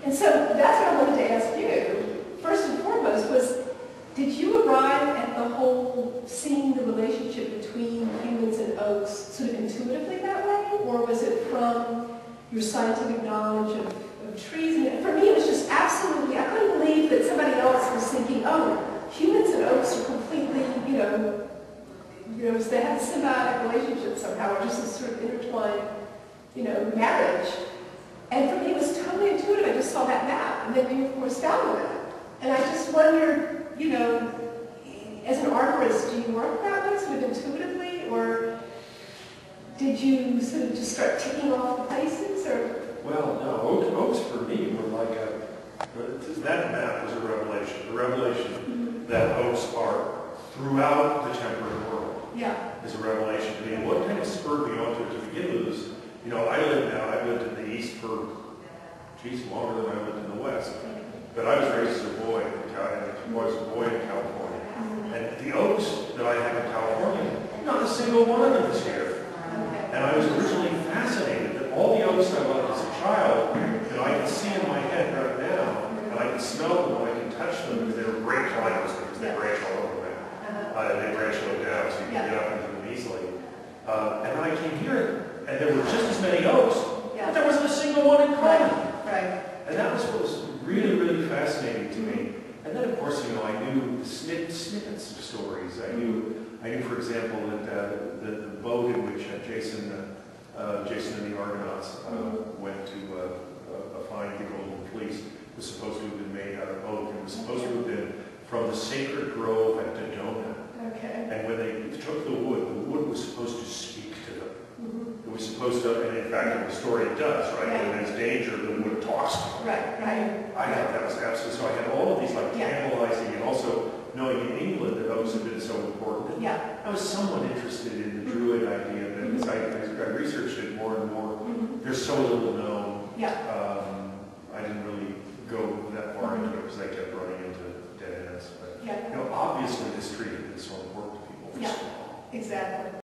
And so that's what I wanted to ask you. First and foremost was, did you arrive at the whole seeing the relationship between humans and oaks sort of intuitively that way? Or was it from your scientific knowledge of trees? And for me, it was just absolutely, I couldn't believe that somebody else was thinking, oh, humans and oaks are completely, they have a symbiotic relationship somehow, or just a sort of intertwined, marriage. And for me, it was totally intuitive. I just saw that map, and then you, of course, found it. And I just wondered, as an arborist, do you work that way, sort of intuitively, or did you sort of just start ticking off the places, or? Well, no, oaks for me were like that map was a revelation. The revelation that oaks are throughout the temperate world is a revelation to me. And what kind of spurred me on to begin with is, I've lived in the East for, longer than I lived in the West. But I was raised as a boy in California. And the oaks that I have in California, not a single one of them is here. And I was originally fascinated that all the oaks I loved as a child, I can see in my head right now, and I can smell them, and I can touch them, because they're great climbers, because they branch all over them. They branch low down, so you can get up into them easily. And then I came here, and there were just as many oaks, but there wasn't a single one in common. And that was what was really, really fascinating to me. And then, of course, I knew snippets of stories. I knew, for example, that the boat in which Jason and the Argonauts went to find the Golden Fleece was supposed to have been made out of oak. It was supposed to have been from the sacred grove at Dodona. And when they took the wood was supposed to speak to them. It was supposed to, and in fact, in the story it does, right? When there's danger, the wood talks to them. I thought that was absolutely, so I had all of these tantalizing, and also knowing in England that oaks have been so important. I was somewhat interested in the Druid idea, but as I researched it more and more, there's so little known. I didn't really go that far into it because I kept running into dead ends. But obviously this tree has been so important to people for so long. Exactly.